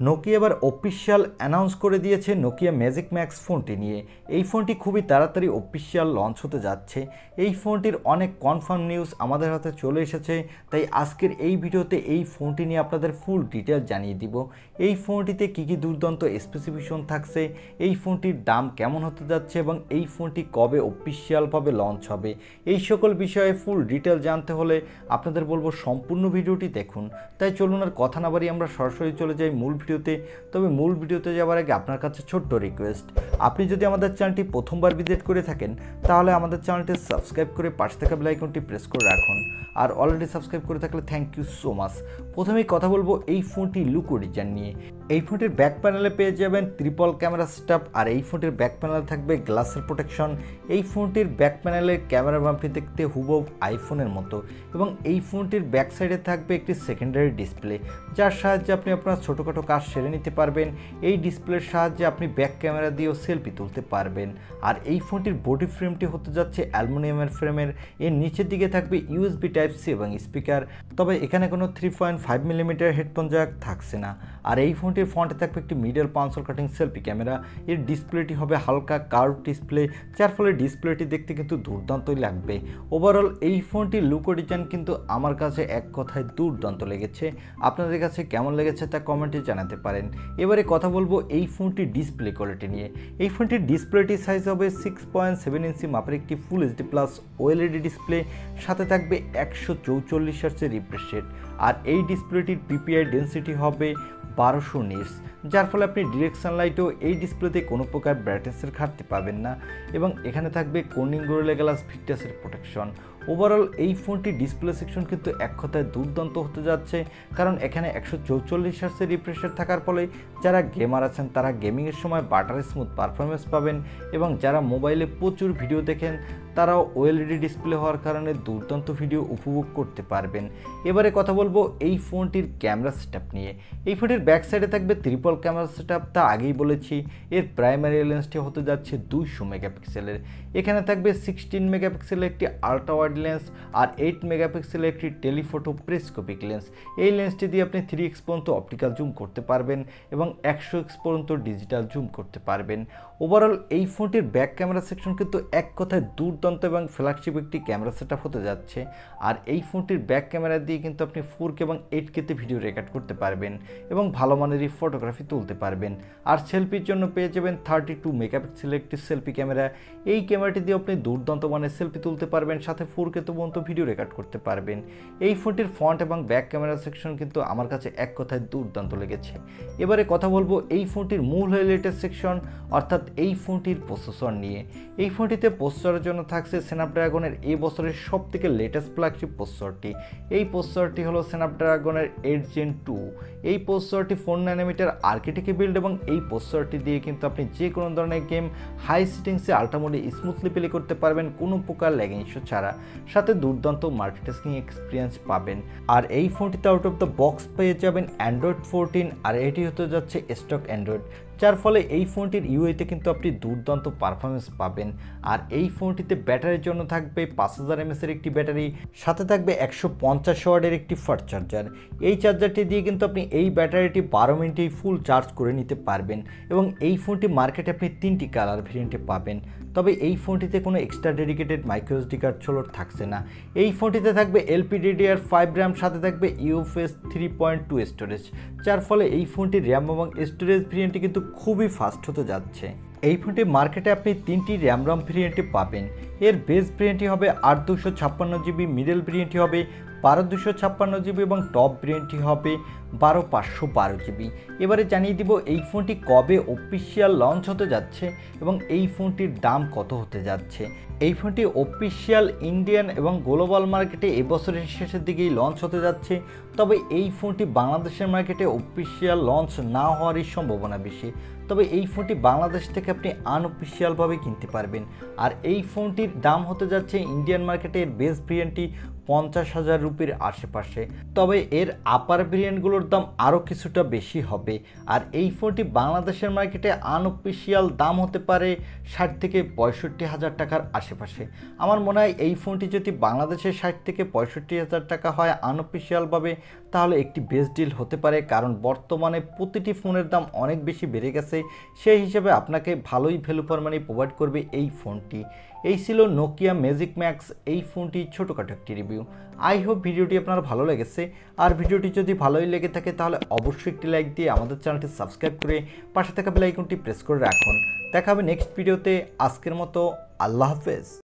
Nokia এবার official announce করে দিয়েছে নোকিয়া ম্যাজিক ম্যাক্স ফোনটি নিয়ে। এই ফোনটি খুবই তাড়াতাড়ি অফিসিয়াল লঞ্চ হতে যাচ্ছে। এই ফোনটির অনেক কনফার্ম নিউজ আমাদের হাতে চলে এসেছে, তাই আজকের এই ভিডিওতে এই ফোনটি নিয়ে আপনাদের ফুল ডিটেল জানিয়ে দিব। এই ফোনটিতে কী কী দুর্দান্ত স্পেসিফিকেশন থাকছে, এই ফোনটির দাম কেমন হতে যাচ্ছে এবং এই ফোনটি কবে অফিসিয়ালভাবে লঞ্চ হবে, এই সকল বিষয়ে ফুল ডিটেল জানতে হলে আপনাদের বলবো সম্পূর্ণ ভিডিওটি দেখুন। তাই চলুন আর কথা না বাড়িয়ে আমরা সরাসরি চলে যাই মূল ভিডিওতে। তবে মূল ভিডিওতে যাওয়ার আগে আপনার কাছে ছোট্ট রিকোয়েস্ট, আপনি যদি আমাদের চ্যানেলটি প্রথমবার ভিজিট করে থাকেন তাহলে আমাদের চ্যানেলটি সাবস্ক্রাইব করে পাশে থাকা বেল আইকনটি প্রেস করে রাখুন, আর অলরেডি সাবস্ক্রাইব করে থাকলে থ্যাংক ইউ সো মাচ। প্রথমেই কথা বলবো এই ফোনটি লুক ও ডিজাইন নিয়ে। এই ফোনটির ব্যাক প্যানেলে পেয়ে যাবেন ট্রিপল ক্যামেরা সেটআপ, আর এই ফোনটির ব্যাক প্যানেলে থাকবে গ্লাসের প্রোটেকশন। এই ফোনটির ব্যাক প্যানেলের ক্যামেরা বাম্পটি দেখতে হুবহু আইফোনের মতো, এবং এই ফোনটির ব্যাক সাইডে থাকবে একটি সেকেন্ডারি ডিসপ্লে, যার সাহায্যে আপনি আপনার ছোটোখাটো কাজ সেরে নিতে পারবেন। এই ডিসপ্লের সাহায্যে আপনি ব্যাক ক্যামেরা দিয়েও সেলফি তুলতে পারবেন। আর এই ফোনটির বডি ফ্রেমটি হতে যাচ্ছে অ্যালুমিনিয়ামের ফ্রেমের। এর নিচের দিকে থাকবে ইউএসবি টাইপ সি এবং স্পিকার, তবে এখানে কোনো 3.5 মিলিমিটার হেডফোন জ্যাক থাকছে না। আর এই ফোনটির ফ্রন্টে থাকবে একটি মিডল পাঞ্চল কাটিং সেলফি ক্যামেরা। এর ডিসপ্লেটি হবে হালকা কার্ভ ডিসপ্লে, যার ফলে ডিসপ্লেটি দেখতে কিন্তু দুর্দান্তই লাগবে। ওভারঅল এই ফোনটির লুক ও ডিজাইন কিন্তু আমার কাছে এক কথায় দুর্দান্ত লেগেছে। আপনাদের কাছে কেমন লেগেছে তা কমেন্টে জানাতে পারেন। এবারে কথা বলবো এই ফোনটির ডিসপ্লে কোয়ালিটি নিয়ে। এই ফোনটির ডিসপ্লেটি সাইজ হবে 6.7 ইঞ্চি মাপের একটি full HD plus OLED display, সাথে থাকবে 144 হার্টজের রিফ্রেশ রেট। আর এই ডিসপ্লেটির পিপিআই ডেন্সিটি হবে 1200 নিটস, যার ফলে আপনি ডিরেকশন লাইটেও এই ডিসপ্লেতে কোনো প্রকার ব্রাইটনেসের ঘাটতি পাবেন না। এবং এখানে থাকবে কর্নিং গোরিলা গ্লাস ভিক্টাসের প্রোটেকশন। ওভারঅল এই ফোনটি ডিসপ্লে সেকশন কিন্তু এক কথায় দুর্দান্ত হতে যাচ্ছে, কারণ এখানে 144 হার্টজের রিফ্রেশ রেট থাকার ফলে যারা গেমার আছেন তারা গেমিংয়ের সময় বাটার স্মুথ পারফরমেন্স পাবেন, এবং যারা মোবাইলে প্রচুর ভিডিও দেখেন তারাও ওএলইডি ডিসপ্লে হওয়ার কারণে দুর্দান্ত ভিডিও উপভোগ করতে পারবেন। এবারে কথা বলবো এই ফোনটির ক্যামেরা সেটআপ নিয়ে। এই ফোনটির ব্যাক সাইডে থাকবে ট্রিপল ক্যামেরা সেটআপ, তা আগেই বলেছি। এর প্রাইমারি লেন্সটি হতে যাচ্ছে 200 মেগাপিক্সেলের। এখানে থাকবে 16 মেগাপিক্সেলের একটি আল্ট্রা ওয়াইড লেন্স আর 8 মেগাপিক্সেলের একটি টেলিফোটো প্রেস্কোপিক লেন্স। এই লেন্সটি দিয়ে আপনি 3x পর্যন্ত অপটিক্যাল জুম করতে পারবেন এবং 100x পর্যন্ত ডিজিটাল জুম করতে পারবেন। ওভারঅল এই ফোনটির ব্যাক ক্যামেরা সেকশন কিন্তু এক কথায় দুর্দান্ত এবং ফ্ল্যাগশিপ একটি ক্যামেরা সেটআপ হতে যাচ্ছে। আর এই ফোনটির ব্যাক ক্যামেরা দিয়ে কিন্তু আপনি 4K এবং 8Kতে ভিডিও রেকর্ড করতে পারবেন এবং ভালো মানেরই ফটোগ্রাফি তুলতে পারবেন। আর সেলফির জন্য পেয়ে যাবেন 32 মেগাপিক্সেলের একটি সেলফি ক্যামেরা। এই ক্যামেরাটি দিয়ে আপনি দুর্দান্ত মানের সেলফি তুলতে পারবেন, সাথে 4K পর্যন্ত ভিডিও রেকর্ড করতে পারবেন। এই ফোনটির ফ্রন্ট এবং ব্যাক ক্যামেরা সেকশন কিন্তু আমার কাছে এক কথায় দুর্দান্ত লেগেছে। এবারে কথা বলবো এই ফোনটির মূল হাইলাইটের সেকশন, অর্থাৎ এই ফোনটির প্রসেসর নিয়ে। এই ফোনটিতে প্রসেসরের জন্য থাকছে স্ন্যাপড্রাগনের এই বছরের সবথেকে লেটেস্ট ফ্ল্যাগশিপ প্রসেসরটি। এই প্রসেসরটি হলো স্ন্যাপড্রাগনের 8 Gen 2। এই প্রসেসরটি 4 ন্যানোমিটার আর্কিটেক্টে বিল্ড, এবং এই প্রসেসরটি দিয়ে কিন্তু আপনি যে কোনো ধরনের গেম হাই সেটিংসে আল্ট্রা মোডে স্মুথলি প্লে করতে পারবেন কোনো প্রকার ল্যাগিং ইস্যু ছাড়া, সাথে দুর্দান্ত মাল্টিটাস্কিং এক্সপিরিয়েন্স পাবেন। আর এই ফোনটিতে আউট অফ দ্য বক্স পেয়ে যাবেন অ্যান্ড্রয়েড 14, আর এটি হতে যাচ্ছে স্টক অ্যান্ড্রয়েড, যার ফলে এই ফোনটির ইউআইতে কিন্তু আপনি দুর্দান্ত পারফরমেন্স পাবেন। আর এই ফোনটিতে ব্যাটারির জন্য থাকবে 5000 mAh একটি ব্যাটারি, সাথে থাকবে 150 ওয়াটের একটি ফাস্ট চার্জার। এই চার্জারটি দিয়ে কিন্তু আপনি এই ব্যাটারিটি 12 মিনিটেই ফুল চার্জ করে নিতে পারবেন। এবং এই ফোনটি মার্কেটে আপনি 3টি কালার ভেরিয়েন্টে পাবেন, তবে এই ফোনটিতে কোনো extra dedicated microSD card slot থাকছে না। এই ফোনটিতে থাকবে LPDDR5 র্যাম, সাথে থাকবে UFS 3.2 স্টোরেজ, যার ফলে এই ফোনটির র্যাম এবং স্টোরেজ ভেরিয়েন্টটি কিন্তু খুবই ফাস্ট হতে যাচ্ছে। এই ফোনটি মার্কেটে আপনি 3টি র্যাম ভেরিয়েন্টে পাবেন। এর বেস ভেরিয়েন্টটি হবে 8/256 GB, মিডল ভেরিয়েন্টটি হবে 12/256 GB এবং টপ ভেরিয়েন্টটি হবে 12/512 GB। এবারে জানিয়ে দিব এই ফোনটি কবে অফিসিয়াল লঞ্চ হতে যাচ্ছে এবং এই ফোনটির দাম কত হতে যাচ্ছে। এই ফোনটি অফিসিয়াল ইন্ডিয়ান এবং গ্লোবাল মার্কেটে এবছরের শেষের দিকেই লঞ্চ হতে যাচ্ছে, তবে এই ফোনটি বাংলাদেশের মার্কেটে অফিসিয়াল লঞ্চ না হওয়ারই সম্ভাবনা বেশি। তবে এই ফোনটি বাংলাদেশ থেকে আপনি আনঅফিসিয়ালভাবে কিনতে পারবেন। আর এই ফোনটির দাম হতে যাচ্ছে ইন্ডিয়ান মার্কেটে এর বেস ভেরিয়েন্টটি 50,000 রুপির আশেপাশে, তবে এর আপার ভেরিয়েন্টগুলোর দাম আরও কিছুটা বেশি হবে। আর এই ফোনটি বাংলাদেশের মার্কেটে আনঅফিসিয়াল দাম হতে পারে 60 থেকে 65,000 টাকার আশেপাশে। আমার মনে হয় এই ফোনটি যদি বাংলাদেশে 60 থেকে 65,000 টাকা হয় আনঅফিসিয়ালভাবে, তাহলে একটি বেস্ট ডিল হতে পারে, কারণ বর্তমানে প্রতিটি ফোনের দাম অনেক বেশি বেড়ে গেছে। সেই হিসেবে আপনাকে ভালোই ভ্যালু ফর মানি প্রোভাইড করবে এই ফোনটি। এই ছিল নোকিয়া ম্যাজিক ম্যাক্স এই ফোনটি ছোটোখাটো একটি রিভিউ। আই হোপ ভিডিওটি আপনার ভালো লেগেছে। আর ভিডিওটি যদি ভালোই লেগে থাকে তাহলে অবশ্যই একটি লাইক দিয়ে আমাদের চ্যানেলটি সাবস্ক্রাইব করে পাশে থাকা বেল আইকনটি প্রেস করে রাখুন। দেখা হবে নেক্সট ভিডিওতে। আজকের মতো আল্লাহ হাফেজ।